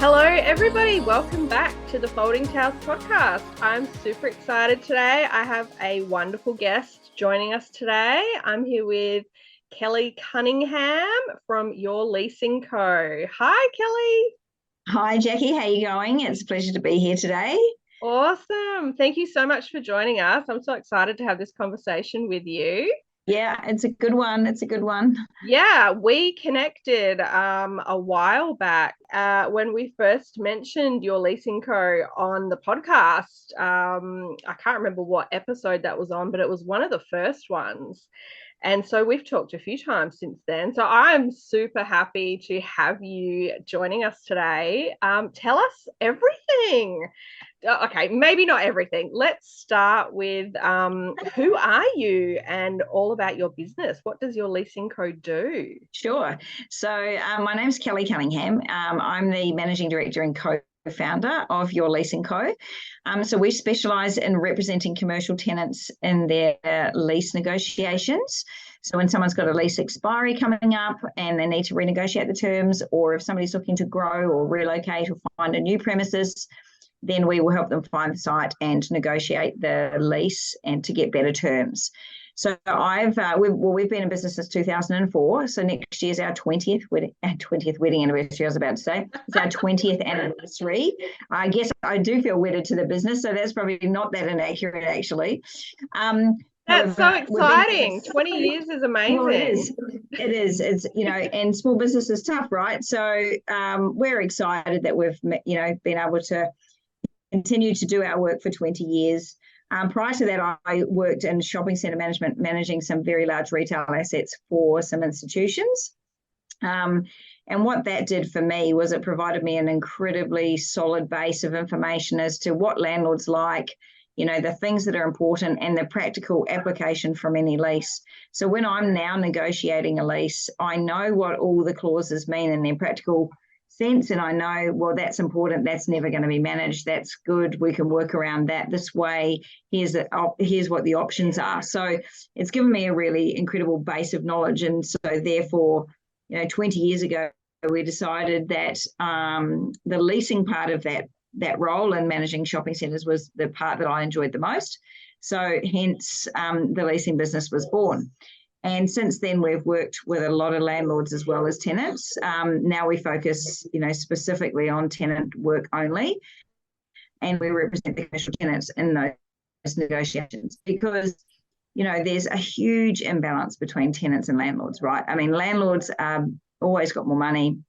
Hello, everybody. Welcome back to the Folding Tales podcast. I'm super excited today. I have a wonderful guest joining us today. I'm here with Kelly Cunningham from Your Leasing Co. Hi, Kelly. Hi, Jackie. How you going? It's a pleasure to be here today. Awesome. Thank you so much for joining us. I'm so excited to have this conversation with you. Yeah, it's a good one. It's a good one. Yeah, we connected a while back when we first mentioned Your Leasing Co. on the podcast. I can't remember what episode that was on, but it was one of the first ones. And so we've talked a few times since then. So I'm super happy to have you joining us today. Tell us everything. Okay, maybe not everything. Let's start with who are you and all about your business? What does Your Leasing Co. do? Sure. So my name's Kelly Cunningham. I'm the managing director and co-founder of Your Leasing Co. So we specialise in representing commercial tenants in their lease negotiations. So when someone's got a lease expiry coming up and they need to renegotiate the terms, or if somebody's looking to grow or relocate or find a new premises, then we will help them find the site and negotiate the lease and to get better terms. So we've been in business since 2004. So next year's our 20th wedding anniversary. I was about to say it's our 20th anniversary. I guess I do feel wedded to the business, so that's probably not that inaccurate actually. That's so exciting. 20 years is amazing. Well, it is. It is. It's, and small business is tough, right? So we're excited that we've, been able to continue to do our work for 20 years. Prior to that, I worked in shopping centre management, managing some very large retail assets for some institutions. And what that did for me was it provided me an incredibly solid base of information as to what landlords like, the things that are important and the practical application from any lease. So when I'm now negotiating a lease, I know what all the clauses mean in their practical sense, and I know, well, that's important, that's never going to be managed, that's good, we can work around that this way, here's what the options are. So it's given me a really incredible base of knowledge. And so therefore, 20 years ago we decided that the leasing part of that role in managing shopping centres was the part that I enjoyed the most. So hence the leasing business was born. And since then, we've worked with a lot of landlords as well as tenants. Now we focus, specifically on tenant work only, and we represent the commercial tenants in those negotiations because, there's a huge imbalance between tenants and landlords, right? I mean, landlords always got more money.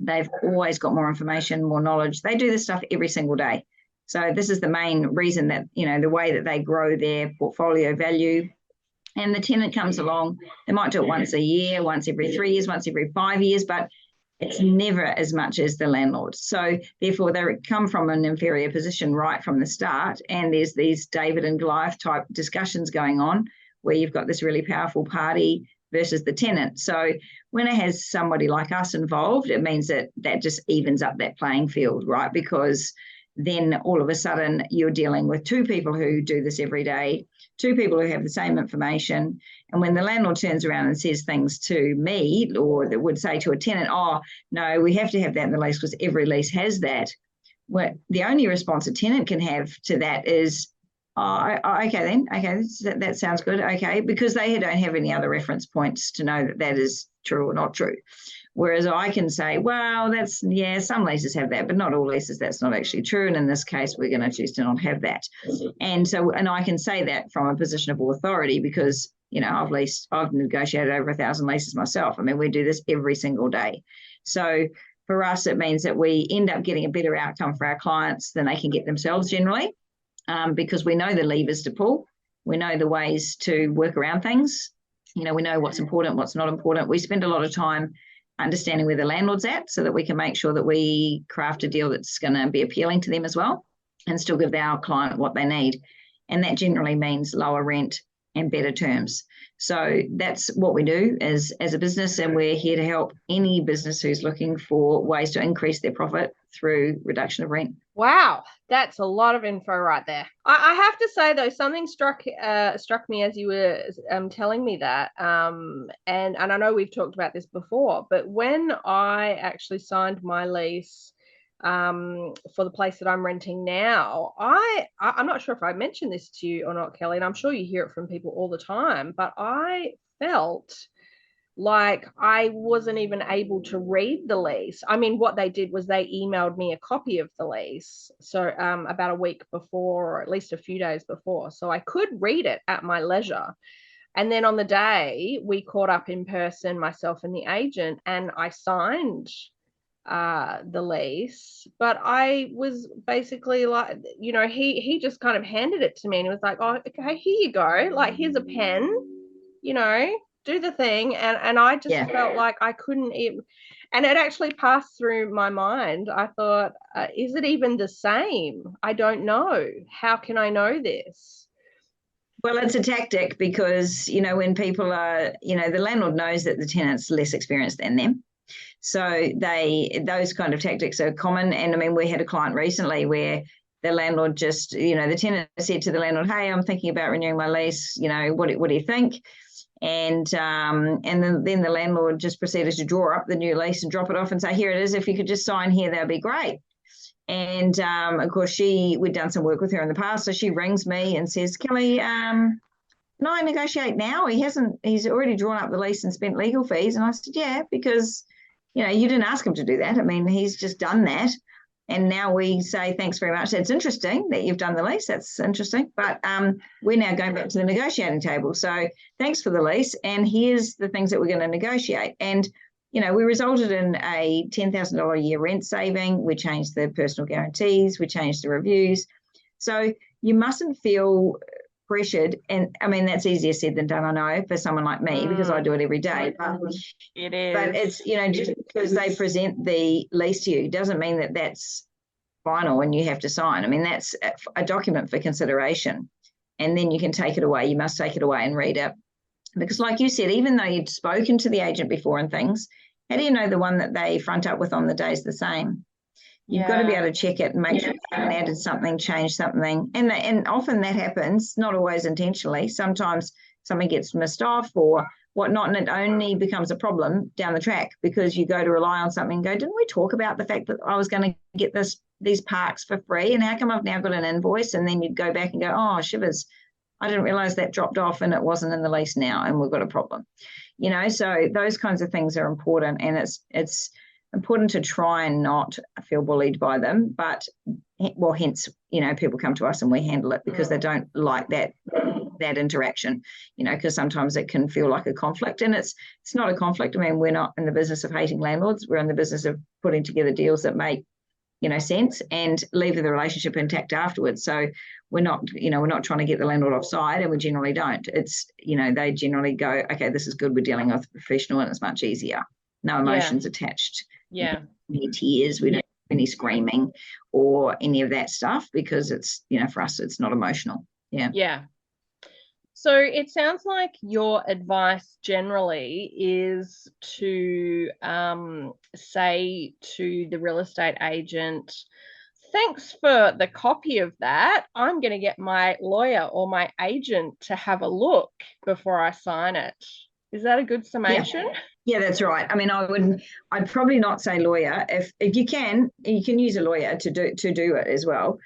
They've always got more information, more knowledge. They do this stuff every single day. So this is the main reason that, the way that they grow their portfolio value. And the tenant comes along, they might do it once a year, once every 3 years, once every 5 years, but it's never as much as the landlord. So therefore, they come from an inferior position right from the start. And there's these David and Goliath type discussions going on where you've got this really powerful party versus the tenant. So when it has somebody like us involved, it means that just evens up that playing field, right? Because then all of a sudden you're dealing with two people who do this every day, two people who have the same information. And when the landlord turns around and says things to me, or that would say to a tenant, oh, no, we have to have that in the lease because every lease has that. Well, the only response a tenant can have to that is, oh, okay then, okay, that sounds good, okay, because they don't have any other reference points to know that that is true or not true. Whereas I can say, well, some leases have that, but not all leases, that's not actually true. And in this case, we're going to choose to not have that. And I can say that from a position of authority because, I've negotiated over 1,000 leases myself. I mean, we do this every single day. So for us, it means that we end up getting a better outcome for our clients than they can get themselves generally, because we know the levers to pull. We know the ways to work around things. We know what's important, what's not important. We spend a lot of time understanding where the landlord's at so that we can make sure that we craft a deal that's going to be appealing to them as well and still give our client what they need. And that generally means lower rent and better terms. So that's what we do as a business, and we're here to help any business who's looking for ways to increase their profit through reduction of rent. Wow, that's a lot of info right there. I have to say though, something struck me as you were telling me that, and I know we've talked about this before, but when I actually signed my lease for the place that I'm renting now, I'm not sure if I mentioned this to you or not, Kelly, and I'm sure you hear it from people all the time, but I felt like I wasn't even able to read the lease. I mean, what they did was they emailed me a copy of the lease, so about a week before, or at least a few days before, so I could read it at my leisure. And then on the day we caught up in person, myself and the agent, and I signed the lease. But I was basically like, he just kind of handed it to me, and he was like, oh, okay, here you go, like, here's a pen, you know do the thing. And I just felt like I couldn't even, and it actually passed through my mind. I thought, is it even the same? I don't know. How can I know this? Well, it's a tactic because, when people are, the landlord knows that the tenant's less experienced than them. So those kind of tactics are common. And I mean, we had a client recently where the landlord just, the tenant said to the landlord, hey, I'm thinking about renewing my lease. What do you think? And then the landlord just proceeded to draw up the new lease and drop it off and say, here it is. If you could just sign here, that'd be great. And of course, we'd done some work with her in the past. So she rings me and says, Kelly, can I negotiate now? He's already drawn up the lease and spent legal fees. And I said, yeah, because, you didn't ask him to do that. I mean, he's just done that. And now we say, thanks very much. That's interesting that you've done the lease. That's interesting. But we're now going back to the negotiating table. So thanks for the lease. And here's the things that we're going to negotiate. And, we resulted in a $10,000 a year rent saving. We changed the personal guarantees. We changed the reviews. So you mustn't feel pressured. And I mean, that's easier said than done, I know, for someone like me, because I do it every day. It is. But it's, just because they present the lease to you doesn't mean that that's final and you have to sign. I mean, that's a document for consideration. And then you can take it away. You must take it away and read it. Because like you said, even though you'd spoken to the agent before and things, how do you know the one that they front up with on the day is the same? You've got to be able to check it and make sure you haven't added something, changed something. And often that happens, not always intentionally. Sometimes something gets missed off or whatnot, and it only becomes a problem down the track because you go to rely on something and go, didn't we talk about the fact that I was going to get these parks for free, and how come I've now got an invoice? And then you'd go back and go, oh, shivers, I didn't realize that dropped off and it wasn't in the lease now, and we've got a problem. So those kinds of things are important, and it's important to try and not feel bullied by them. But, well, hence, people come to us and we handle it because they don't like that interaction, because sometimes it can feel like a conflict, and it's not a conflict. I mean, we're not in the business of hating landlords. We're in the business of putting together deals that make sense and leave the relationship intact afterwards. So we're not trying to get the landlord offside, and we generally don't. It's, they generally go, okay, this is good. We're dealing with a professional and it's much easier. No emotions attached. Yeah. Any tears. We don't have any screaming or any of that stuff because it's, for us, it's not emotional. Yeah. Yeah. So it sounds like your advice generally is to say to the real estate agent, thanks for the copy of that. I'm going to get my lawyer or my agent to have a look before I sign it. Is that a good summation? Yeah, that's right. I mean, I'd probably not say lawyer. If you can use a lawyer to do it as well.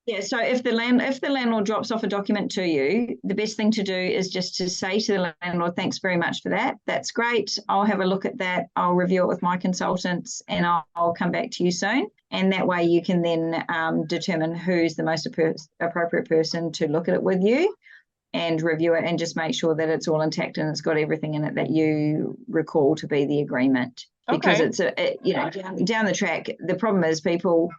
Yeah, so if the landlord drops off a document to you, the best thing to do is just to say to the landlord, thanks very much for that. That's great. I'll have a look at that. I'll review it with my consultants and I'll come back to you soon. And that way you can then determine who's the most appropriate person to look at it with you and review it, and just make sure that it's all intact and it's got everything in it that you recall to be the agreement. Because it's down the track, the problem is people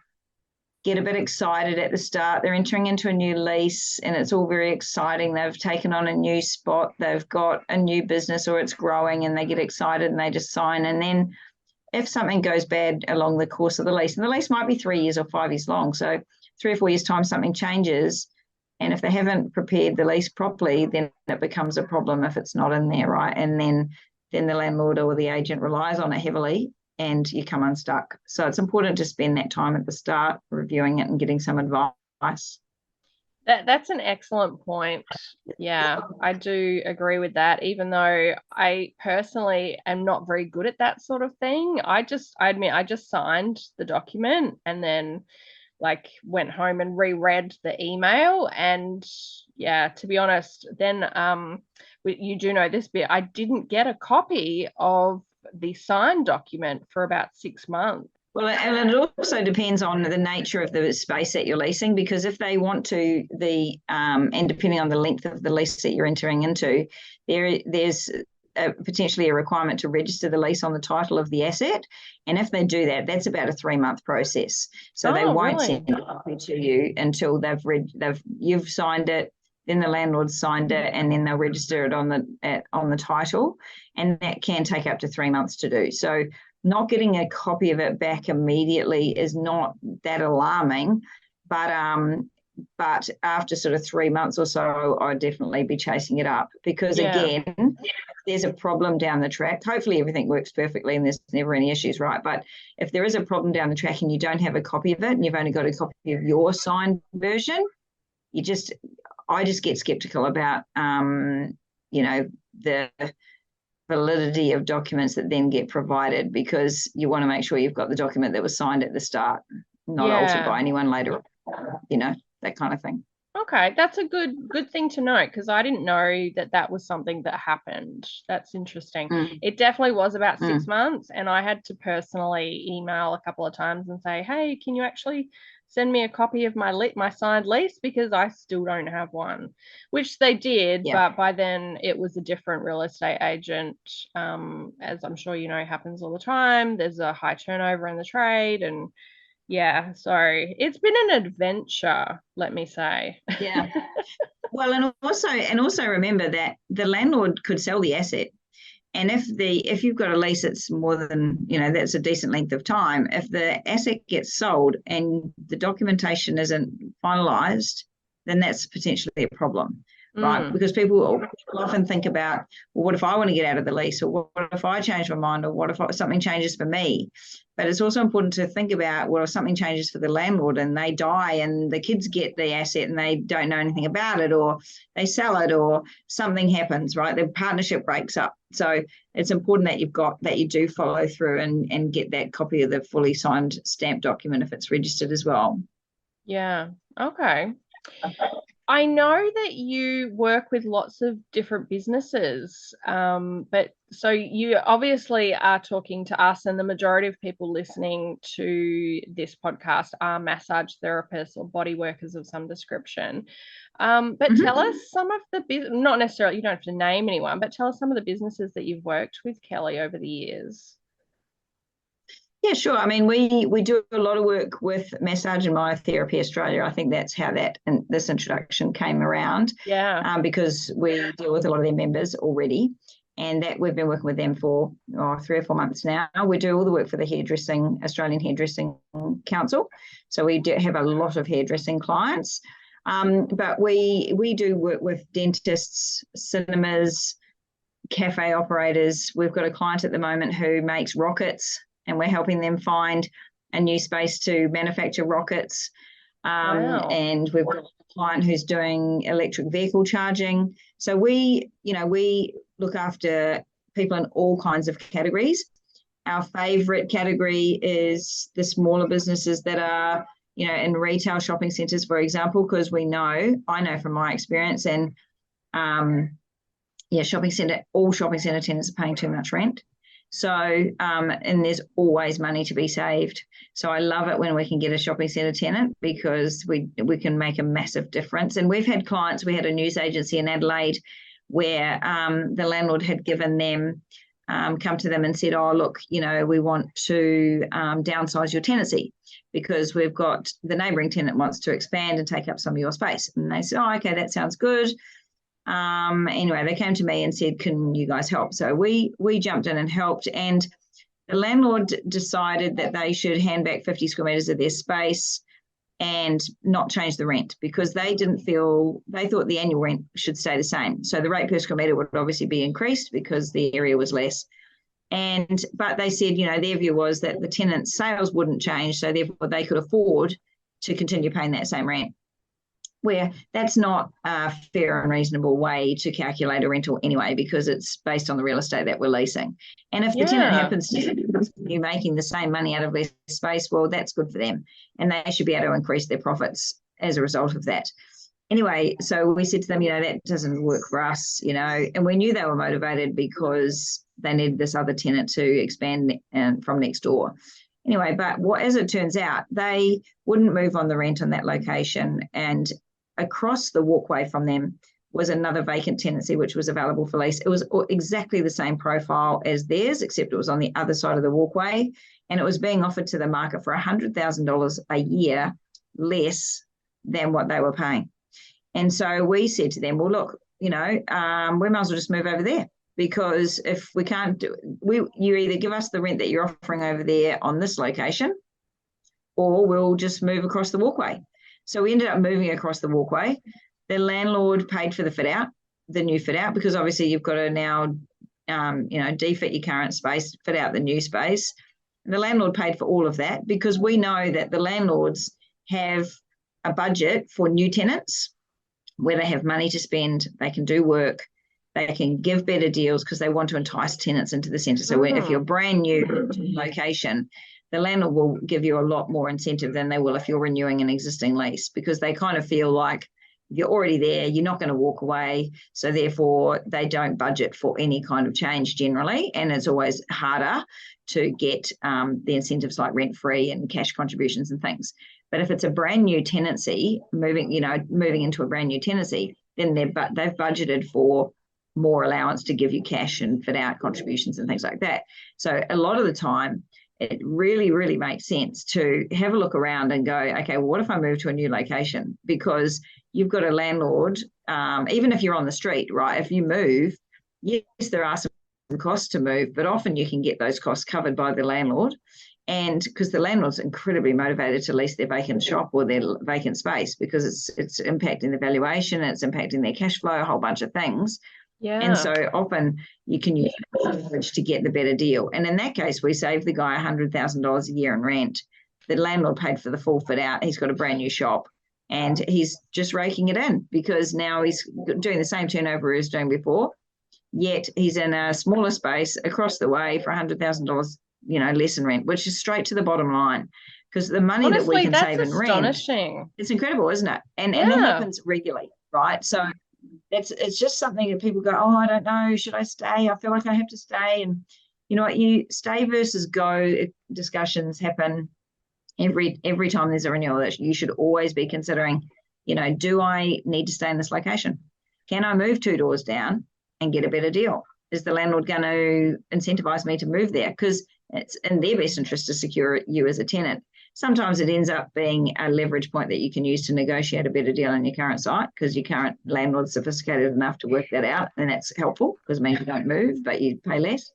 get a bit excited at the start. They're entering into a new lease and it's all very exciting. They've taken on a new spot. They've got a new business or it's growing, and they get excited and they just sign. And then if something goes bad along the course of the lease, and the lease might be 3 years or 5 years long, so 3 or 4 years' time something changes, and if they haven't prepared the lease properly, then it becomes a problem if it's not in there, right? And then the landlord or the agent relies on it heavily, and you come unstuck. So it's important to spend that time at the start reviewing it and getting some advice. That's an excellent point. Yeah, I do agree with that, even though I personally am not very good at that sort of thing. I admit I just signed the document and then like went home and reread the email, and yeah, to be honest, then you do know this bit, I didn't get a copy of the signed document for about 6 months. Well, and it also depends on the nature of the space that you're leasing, because if they want to, and depending on the length of the lease that you're entering into, there's potentially a requirement to register the lease on the title of the asset. And if they do that, that's about a 3-month process. So they won't send a copy to you until you've signed it, then the landlord signed it, and then they'll register it on the title, and that can take up to 3 months to do. So not getting a copy of it back immediately is not that alarming, but after sort of 3 months or so, I'd definitely be chasing it up, because again, if there's a problem down the track, hopefully everything works perfectly and there's never any issues, right? But if there is a problem down the track and you don't have a copy of it and you've only got a copy of your signed version, I just get skeptical about the validity of documents that then get provided, because you want to make sure you've got the document that was signed at the start, not altered by anyone later, that kind of thing. Okay, that's a good thing to know, because I didn't know that was something that happened. That's interesting. It definitely was about 6 months, and I had to personally email a couple of times and say, hey, can you actually send me a copy of my signed lease, because I still don't have one, which they did. But by then it was a different real estate agent, as I'm sure you know happens all the time. There's a high turnover in the trade, and yeah, so it's been an adventure, let me say. Yeah. Well, and also remember that the landlord could sell the asset. And if you've got a lease that's more than, that's a decent length of time, if the asset gets sold and the documentation isn't finalised, then that's potentially a problem, right? Because people often think about, well, what if I want to get out of the lease, or what if I change my mind, or what if something changes for me? But it's also important to think about, well, if something changes for the landlord and they die and the kids get the asset and they don't know anything about it, or they sell it, or something happens, right? The partnership breaks up. So it's important that you do follow through and get that copy of the fully signed stamped document if it's registered as well. Yeah. Okay. I know that you work with lots of different businesses, but so you obviously are talking to us, and the majority of people listening to this podcast are massage therapists or body workers of some description. But tell us some of the not necessarily, you don't have to name anyone, but tell us some of the businesses that you've worked with, Kelly, over the years. Yeah, sure. I mean, we do a lot of work with Massage and Myotherapy Australia. I think that's how this introduction came around. Yeah. Because we deal with a lot of their members already, and that we've been working with them for 3 or 4 months now. We do all the work for the Australian Hairdressing Council. So we do have a lot of hairdressing clients. But we do work with dentists, cinemas, cafe operators. We've got a client at the moment who makes rockets, and we're helping them find a new space to manufacture rockets. Wow. And we've got a client who's doing electric vehicle charging. So we look after people in all kinds of categories. Our favourite category is the smaller businesses that are, in retail shopping centres, for example, because I know from my experience, and all shopping centre tenants are paying too much rent. So, and there's always money to be saved. So I love it when we can get a shopping centre tenant, because we can make a massive difference. And we've had clients, we had a news agency in Adelaide where the landlord had given them, come to them and said, oh, look, we want to downsize your tenancy because we've got the neighbouring tenant wants to expand and take up some of your space. And they said, oh, okay, that sounds good. Anyway, they came to me and said, can you guys help? So we jumped in and helped, and the landlord decided that they should hand back 50 square metres of their space and not change the rent, because they thought the annual rent should stay the same. So the rate per square metre would obviously be increased because the area was less. But they said, their view was that the tenant's sales wouldn't change, so therefore they could afford to continue paying that same rent. where that's not a fair and reasonable way to calculate a rental anyway, because it's based on the real estate that we're leasing. And if the tenant happens to be making the same money out of less space, well, that's good for them. And they should be able to increase their profits as a result of that. Anyway, so we said to them, that doesn't work for us, and we knew they were motivated because they needed this other tenant to expand from next door. Anyway, but as it turns out, they wouldn't move on the rent on that location, and across the walkway from them was another vacant tenancy which was available for lease. It was exactly the same profile as theirs, except it was on the other side of the walkway, and it was being offered to the market for $100,000 a year less than what they were paying. And so we said to them, well, look, we might as well just move over there, because if we can't you either give us the rent that you're offering over there on this location, or we'll just move across the walkway. So we ended up moving across the walkway. The landlord paid for the new fit out, because obviously you've got to now, defit your current space, fit out the new space. And the landlord paid for all of that, because we know that the landlords have a budget for new tenants where they have money to spend, they can do work, they can give better deals because they want to entice tenants into the centre. So if you're brand new location, the landlord will give you a lot more incentive than they will if you're renewing an existing lease, because they kind of feel like you're already there, you're not going to walk away. So therefore, they don't budget for any kind of change generally. And it's always harder to get the incentives like rent-free and cash contributions and things. But if it's a brand new tenancy, moving into a brand new tenancy, then they've budgeted for more allowance to give you cash and fit out contributions and things like that. So a lot of the time, it really, really makes sense to have a look around and go, okay, well, what if I move to a new location? Because you've got a landlord, even if you're on the street, right? If you move, yes, there are some costs to move, but often you can get those costs covered by the landlord. And because the landlord's incredibly motivated to lease their vacant shop or their vacant space, because it's impacting the valuation, it's impacting their cash flow, a whole bunch of things. Yeah. And so often you can use leverage to get the better deal. And in that case, we saved the guy $100,000 a year in rent. The landlord paid for the full fit out. He's got a brand new shop and he's just raking it in, because now he's doing the same turnover he was doing before, yet he's in a smaller space across the way for $100,000 less in rent, which is straight to the bottom line, because the money that we can save in rent, it's incredible, isn't it? And that happens regularly, right? So it's just something that people go, oh, I don't know, should I stay? I feel like I have to stay. And you know what, you stay versus go discussions happen every time there's a renewal. That you should always be considering, do I need to stay in this location? Can I move 2 doors down and get a better deal? Is the landlord going to incentivize me to move there? Because it's in their best interest to secure you as a tenant. Sometimes it ends up being a leverage point that you can use to negotiate a better deal on your current site, because your current landlord's sophisticated enough to work that out, and that's helpful because it means you don't move, but you pay less.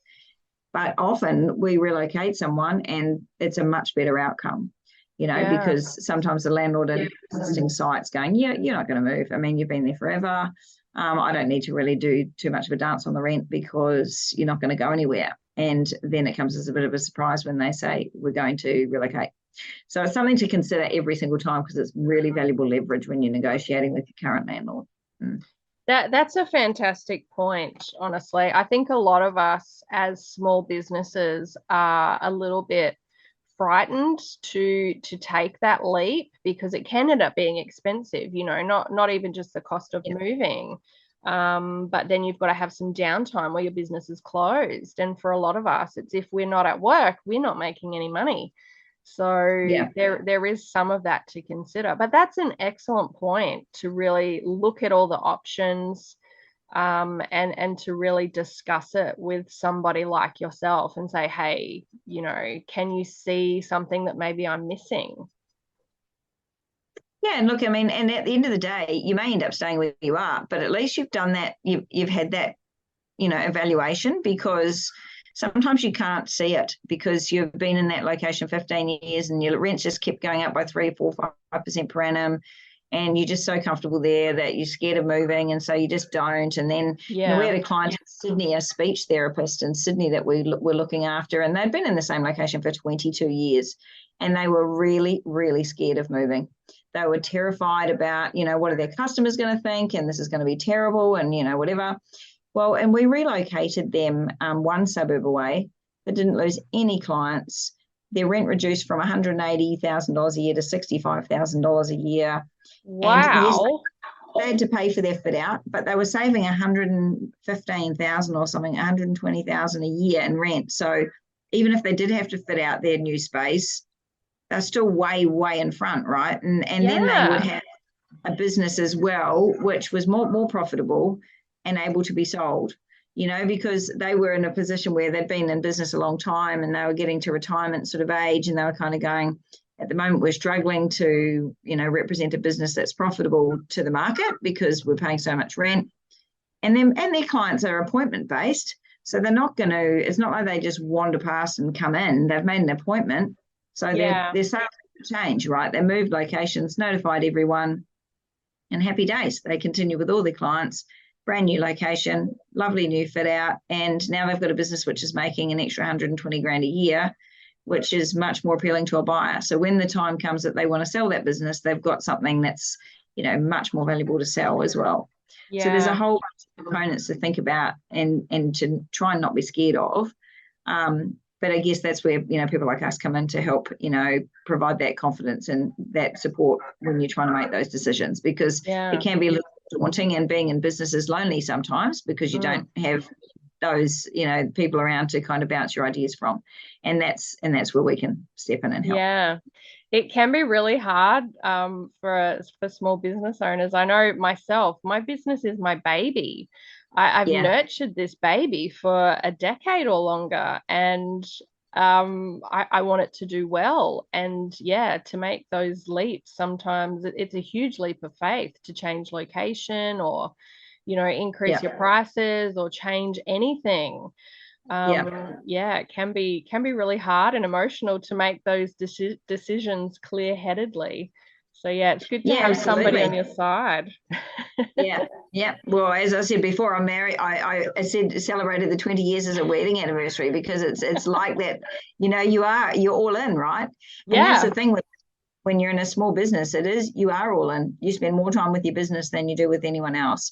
But often we relocate someone and it's a much better outcome, because sometimes the landlord at existing sites going, yeah, you're not going to move. I mean, you've been there forever. I don't need to really do too much of a dance on the rent because you're not going to go anywhere. And then it comes as a bit of a surprise when they say we're going to relocate. So it's something to consider every single time, because it's really valuable leverage when you're negotiating with your current landlord. That's a fantastic point, honestly. I think a lot of us as small businesses are a little bit frightened to take that leap, because it can end up being expensive, not even just the cost of moving. But then you've got to have some downtime where your business is closed. And for a lot of us, it's if we're not at work, we're not making any money. So there is some of that to consider. But that's an excellent point, to really look at all the options and to really discuss it with somebody like yourself and say, hey, can you see something that maybe I'm missing? Yeah, and look, I mean, and at the end of the day, you may end up staying where you are, but at least you've done that, you've had that, evaluation, because sometimes you can't see it because you've been in that location 15 years and your rents just kept going up by 3, 4, 5% per annum, and you're just so comfortable there that you're scared of moving, and so you just don't. And then we had a client in Sydney, a speech therapist in Sydney that we were looking after, and they'd been in the same location for 22 years, and they were really, really scared of moving. They were terrified about, what are their customers going to think, and this is going to be terrible, and, whatever. Well, and we relocated them one suburb away. They didn't lose any clients. Their rent reduced from $180,000 a year to $65,000 a year. Wow. And yes, they had to pay for their fit out, but they were saving $115,000 or something, $120,000 a year in rent. So even if they did have to fit out their new space, they're still way, way in front, right? And then they would have a business as well, which was more profitable and able to be sold, because they were in a position where they'd been in business a long time and they were getting to retirement sort of age, and they were kind of going, at the moment, we're struggling to, represent a business that's profitable to the market because we're paying so much rent. And their clients are appointment based. So they're not going to, it's not like they just wander past and come in. They've made an appointment. So their sales change, right? They moved locations, notified everyone, and happy days. They continue with all their clients, brand new location, lovely new fit out. And now they've got a business which is making an extra 120 grand a year, which is much more appealing to a buyer. So when the time comes that they want to sell that business, they've got something that's, much more valuable to sell as well. So there's a whole bunch of components to think about and to try and not be scared of. But I guess that's where, people like us come in to help, provide that confidence and that support when you're trying to make those decisions, because it can be a little daunting, and being in business is lonely sometimes because you don't have those, people around to kind of bounce your ideas from. And that's where we can step in and help. Yeah. It can be really hard for small business owners. I know myself, my business is my baby. I've nurtured this baby for a decade or longer, and I want it to do well. And to make those leaps, sometimes it's a huge leap of faith to change location or, increase your prices or change anything. It can be really hard and emotional to make those decisions clear-headedly. So it's good to have somebody on your side. Well, as I said before, I'm married. I celebrated the 20 years as a wedding anniversary, because it's like that. You're all in, right? And that's the thing with when you're in a small business, you are all in. You spend more time with your business than you do with anyone else.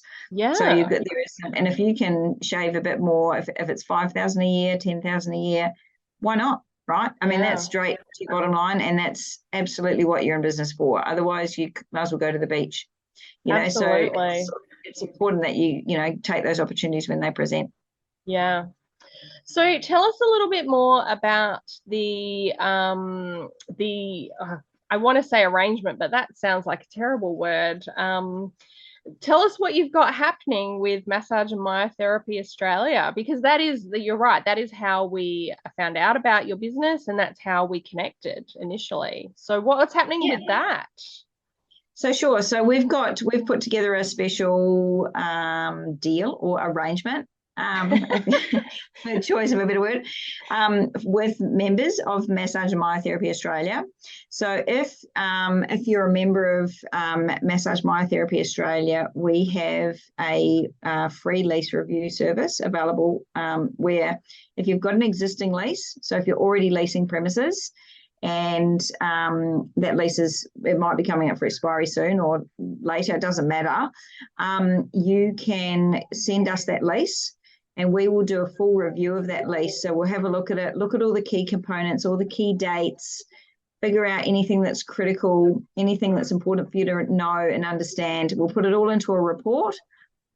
So and if you can shave a bit more, if it's 5,000 a year, 10,000 a year, why not? Right? I mean, that's straight to your bottom line, and that's absolutely what you're in business for. Otherwise, you might as well go to the beach. Absolutely. So it's important that you take those opportunities when they present. Yeah. So tell us a little bit more about the I want to say arrangement, but that sounds like a terrible word. Tell us what you've got happening with Massage and Myotherapy Australia, because you're right, that is how we found out about your business, and that's how we connected initially. So what's happening with that? So sure. So we've put together a special deal or arrangement, for choice of a better word, with members of Massage and Myotherapy Australia. So if you're a member of Massage Myotherapy Australia, we have a free lease review service available, where if you've got an existing lease, so if you're already leasing premises, and that lease it might be coming up for expiry soon or later, it doesn't matter, you can send us that lease, and we will do a full review of that lease. So we'll have a look at it, look at all the key components, all the key dates, figure out anything that's critical, anything that's important for you to know and understand. We'll put it all into a report,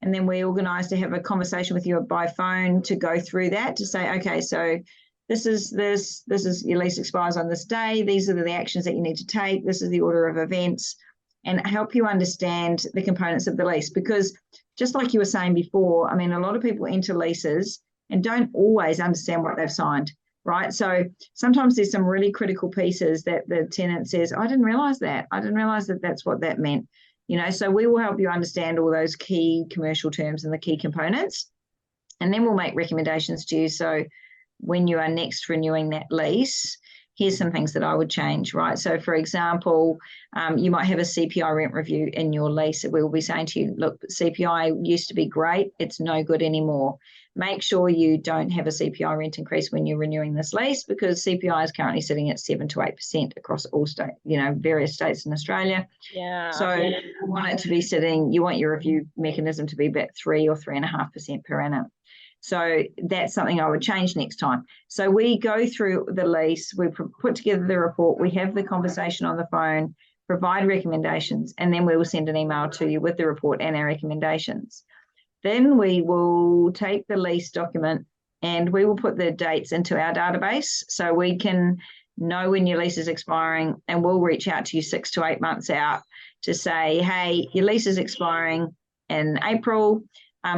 and then we organise to have a conversation with you by phone to go through that, to say, okay, so this is your lease expires on this day. These are the actions that you need to take. This is the order of events, and help you understand the components of the lease. Because just like you were saying before, I mean, a lot of people enter leases and don't always understand what they've signed, right? So sometimes there's some really critical pieces that the tenant says, I didn't realize that. I didn't realize that that's what that meant. So we will help you understand all those key commercial terms and the key components, and then we'll make recommendations to you. So when you are next renewing that lease, here's some things that I would change, right? So for example, you might have a CPI rent review in your lease. We will be saying to you, look, CPI used to be great. It's no good anymore. Make sure you don't have a CPI rent increase when you're renewing this lease, because CPI is currently sitting at 7 to 8% across all states, various states in Australia. Yeah. So you want it to be sitting, you want your review mechanism to be about 3 or 3.5% per annum. So that's something I would change next time. So we go through the lease, we put together the report, we have the conversation on the phone, provide recommendations, and then we will send an email to you with the report and our recommendations. Then we will take the lease document and we will put the dates into our database so we can know when your lease is expiring, and we'll reach out to you 6 to 8 months out to say, hey, your lease is expiring in April.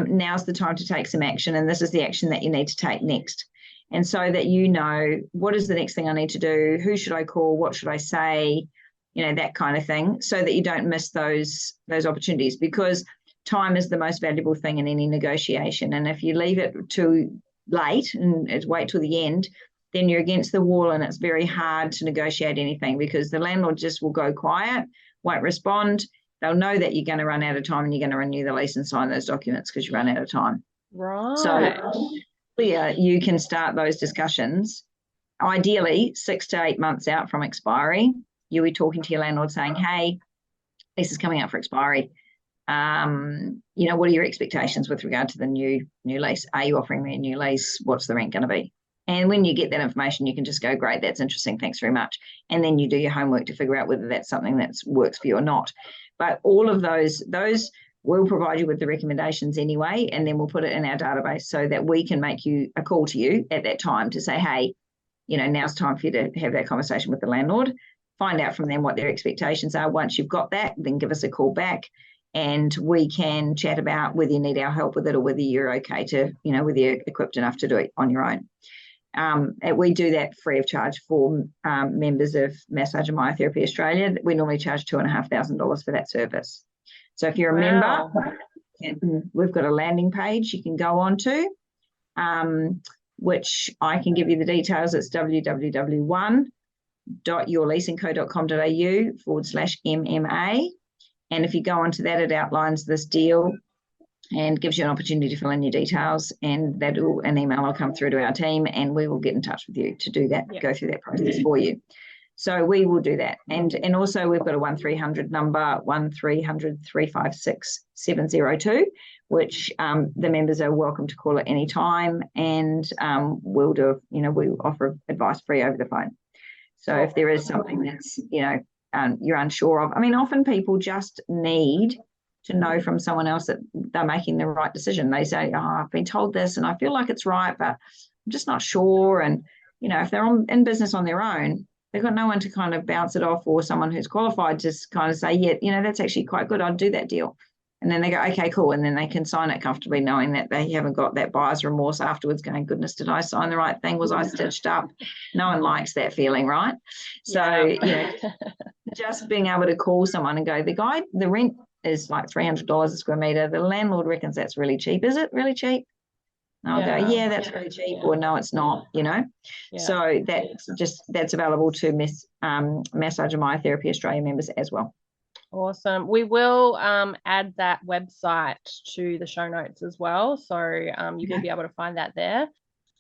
Now's the time to take some action, and this is the action that you need to take next. And so that you know, what is the next thing I need to do? Who should I call? What should I say? That kind of thing, so that you don't miss those opportunities, because time is the most valuable thing in any negotiation. And if you leave it too late and wait till the end, then you're against the wall and it's very hard to negotiate anything, because the landlord just will go quiet, won't respond. They'll know that you're going to run out of time and you're going to renew the lease and sign those documents because you run out of time. Right. So you can start those discussions. Ideally, 6 to 8 months out from expiry, you'll be talking to your landlord saying, hey, this is coming up for expiry. What are your expectations with regard to the new lease? Are you offering me a new lease? What's the rent going to be? And when you get that information, you can just go, great, that's interesting, thanks very much. And then you do your homework to figure out whether that's something that works for you or not. But all of those will provide you with the recommendations anyway, and then we'll put it in our database so that we can make you a call to you at that time to say, hey, now's time for you to have that conversation with the landlord, find out from them what their expectations are. Once you've got that, then give us a call back, and we can chat about whether you need our help with it or whether you're okay to, whether you're equipped enough to do it on your own. We do that free of charge for members of Massage and Myotherapy Australia. We normally charge $2,500 for that service. So if you're a member, we've got a landing page you can go on to, which I can give you the details. It's www.yourleasingco.com.au/MMA. And if you go onto that, it outlines this deal and gives you an opportunity to fill in your details, and an email will come through to our team, and we will get in touch with you to do that, go through that process for you. So we will do that. And also we've got a 1300 number, 1300 356 702, which the members are welcome to call at any time, and we'll offer advice free over the phone. So if there is something that's, you're unsure of, often people just need to know from someone else that they're making the right decision. They say, I've been told this and I feel like it's right, but I'm just not sure. And, if they're in business on their own, they've got no one to kind of bounce it off, or someone who's qualified to kind of say, yeah, that's actually quite good. I'd do that deal. And then they go, okay, cool. And then they can sign it comfortably knowing that they haven't got that buyer's remorse afterwards going, goodness, did I sign the right thing? Was I stitched up? No one likes that feeling, right? So, just being able to call someone and go, the rent is like $300 a square metre. The landlord reckons that's really cheap. Is it really cheap? And I'll go, yeah, that's really cheap, or no, it's not, So that's available to Massage and Myotherapy Australia members as well. Awesome. We will add that website to the show notes as well. So you will be able to find that there.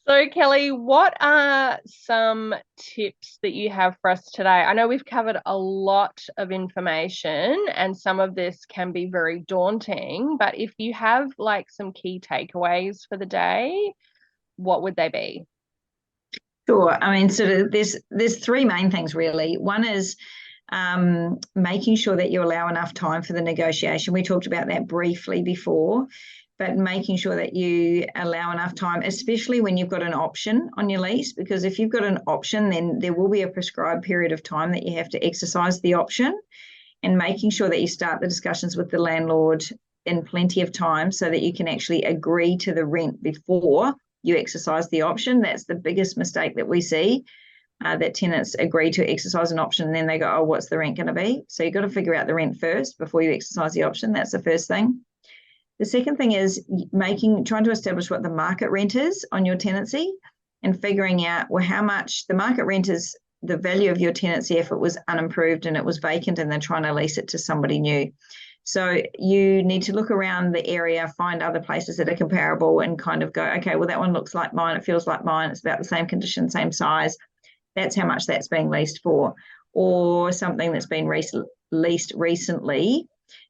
So Kelly, what are some tips that you have for us today? I know we've covered a lot of information and some of this can be very daunting, but if you have like some key takeaways for the day, what would they be? Sure. There's three main things really. One is making sure that you allow enough time for the negotiation. We talked about that briefly before, but making sure that you allow enough time, especially when you've got an option on your lease, because if you've got an option, then there will be a prescribed period of time that you have to exercise the option, and making sure that you start the discussions with the landlord in plenty of time so that you can actually agree to the rent before you exercise the option. That's the biggest mistake that we see, that tenants agree to exercise an option and then they go, oh, what's the rent going to be? So you've got to figure out the rent first before you exercise the option. That's the first thing. The second thing is trying to establish what the market rent is on your tenancy, and figuring out how much the market rent is the value of your tenancy if it was unimproved and it was vacant and they're trying to lease it to somebody new. So you need to look around the area, find other places that are comparable and kind of go, okay, well, that one looks like mine. It feels like mine. It's about the same condition, same size. That's how much that's being leased for. Or something that's been leased recently,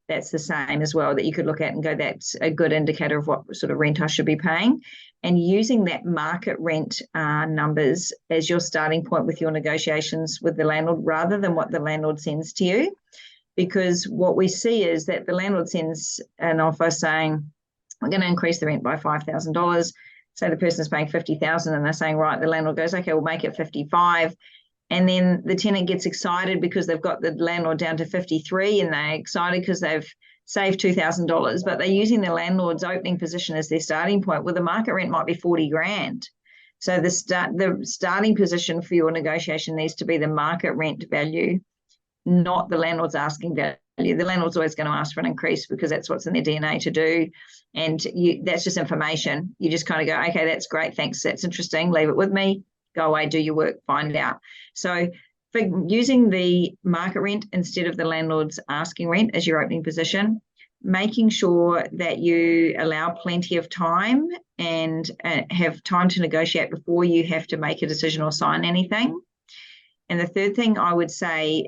that's the same as well, that you could look at and go, that's a good indicator of what sort of rent I should be paying. And using that market rent numbers as your starting point with your negotiations with the landlord rather than what the landlord sends to you. Because what we see is that the landlord sends an offer saying, we're going to increase the rent by $5,000. So the person is paying $50,000 and they're saying, right, the landlord goes, okay, we'll make it 55. And then the tenant gets excited because they've got the landlord down to 53 and they're excited because they've saved $2,000, but they're using the landlord's opening position as their starting point. Well, the market rent might be 40 grand. So the starting position for your negotiation needs to be the market rent value, not the landlord's asking value. The landlord's always going to ask for an increase because that's what's in their DNA to do. And that's just information. You just kind of go, okay, that's great. Thanks. That's interesting. Leave it with me. Go away, do your work, find it out. So for using the market rent instead of the landlord's asking rent as your opening position, making sure that you allow plenty of time and have time to negotiate before you have to make a decision or sign anything. And the third thing I would say,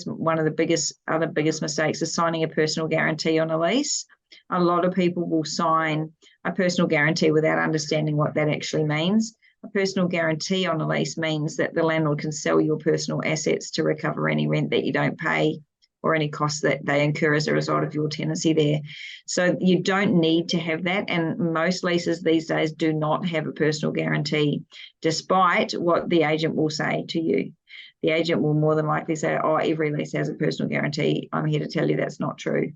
one of the biggest mistakes is signing a personal guarantee on a lease. A lot of people will sign a personal guarantee without understanding what that actually means. A personal guarantee on a lease means that the landlord can sell your personal assets to recover any rent that you don't pay or any costs that they incur as a result of your tenancy there. So you don't need to have that. And most leases these days do not have a personal guarantee, despite what the agent will say to you. The agent will more than likely say, oh, every lease has a personal guarantee. I'm here to tell you that's not true.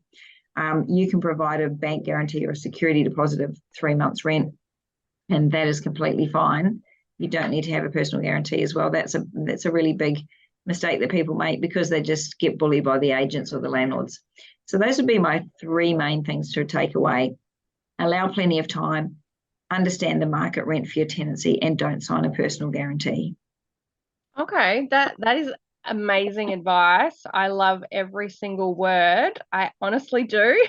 You can provide a bank guarantee or a security deposit of 3 months rent, and that is completely fine. You don't need to have a personal guarantee as well. That's a really big mistake that people make because they just get bullied by the agents or the landlords. So those would be my 3 main things to take away. Allow plenty of time, understand the market rent for your tenancy, and don't sign a personal guarantee. Okay, that is amazing advice. I love every single word. I honestly do.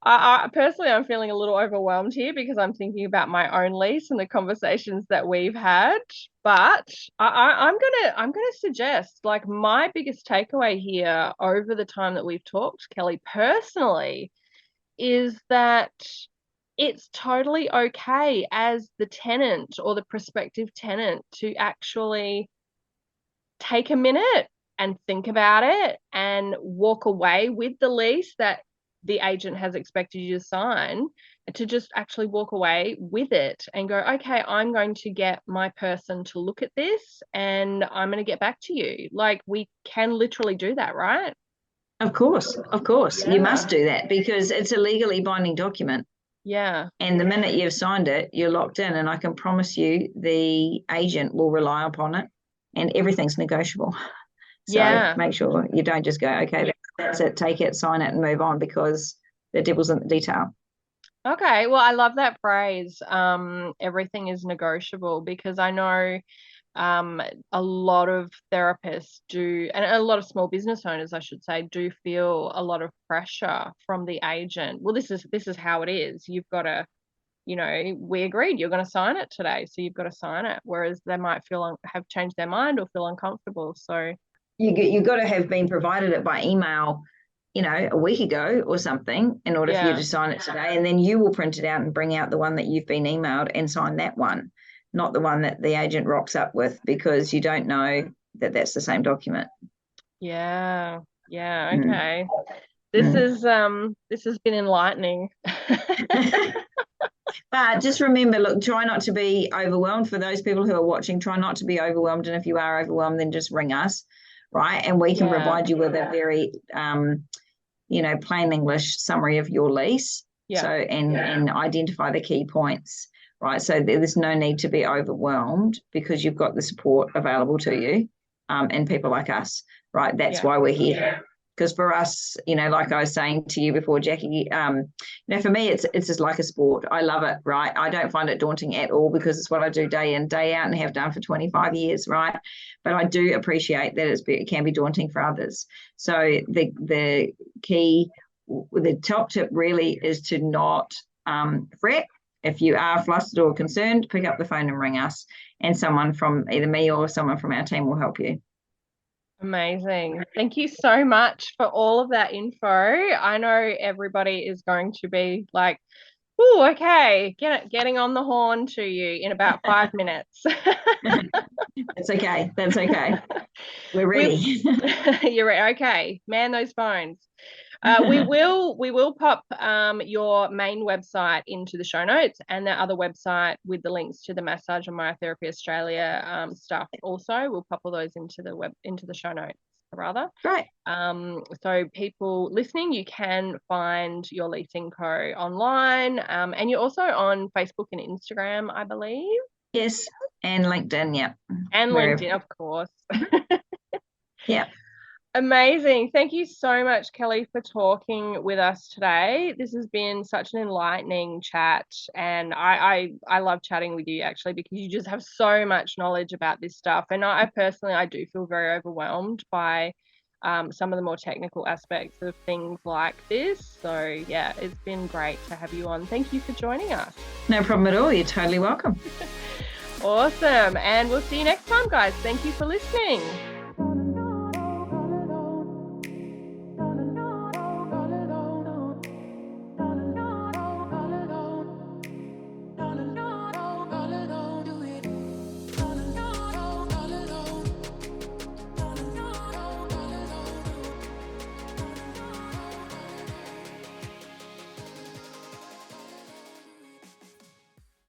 I personally, I'm feeling a little overwhelmed here because I'm thinking about my own lease and the conversations that we've had. But I'm gonna suggest, like, my biggest takeaway here over the time that we've talked, Kelly, personally, is that it's totally okay as the tenant or the prospective tenant to actually take a minute and think about it and walk away with the lease that the agent has expected you to sign, to just actually walk away with it and go, okay, I'm going to get my person to look at this and I'm going to get back to you. Like, we can literally do that, right? Of course. Yeah. You must do that because it's a legally binding document. Yeah. And the minute you've signed it, you're locked in. And I can promise you the agent will rely upon it and everything's negotiable. So make sure you don't just go, okay, that's it, take it, sign it and move on, because the devil's in the detail. Okay, well, I love that phrase. Everything is negotiable, because I know a lot of therapists do, and a lot of small business owners, I should say, do feel a lot of pressure from the agent. Well, this is how it is. You've got to, we agreed you're going to sign it today, so you've got to sign it. Whereas they might have changed their mind or feel uncomfortable. So you've got to have been provided it by email, a week ago or something, in order for you to sign it today. And then you will print it out and bring out the one that you've been emailed and sign that one, not the one that the agent rocks up with, because you don't know that that's the same document. Yeah. Okay. This has been enlightening. But just remember, look, try not to be overwhelmed. For those people who are watching, try not to be overwhelmed. And if you are overwhelmed, then just ring us, right? And we can provide you with a very, plain English summary of your lease. So, and identify the key points, right? So there's no need to be overwhelmed, because you've got the support available to you, and people like us, right? That's why we're here. Because for us, like I was saying to you before, Jackie, for me, it's just like a sport. I love it, right? I don't find it daunting at all, because it's what I do day in, day out, and have done for 25 years, right? But I do appreciate that it can be daunting for others. So the top tip really is to not fret. If you are flustered or concerned, pick up the phone and ring us, and someone from either me or someone from our team will help you. Amazing. Thank you so much for all of that info. I know everybody is going to be like, oh, okay, getting on the horn to you in about 5 minutes. That's okay. We're ready. You're right. Okay, man those phones. We will pop your main website into the show notes, and the other website with the links to the Massage and Myotherapy Australia stuff. Also, we'll pop all those into the show notes. Rather. Right. So people listening, you can find your Leasing Co. online, and you're also on Facebook and Instagram, I believe. Yes, and LinkedIn, yeah. And LinkedIn, of course. Yeah. Amazing. Thank you so much, Kelly, for talking with us today. This has been such an enlightening chat, and I love chatting with you, actually, because you just have so much knowledge about this stuff. And I personally do feel very overwhelmed by some of the more technical aspects of things like this. So yeah, it's been great to have you on. Thank you for joining us. No problem at all. You're totally welcome. Awesome. And we'll see you next time, guys. Thank you for listening.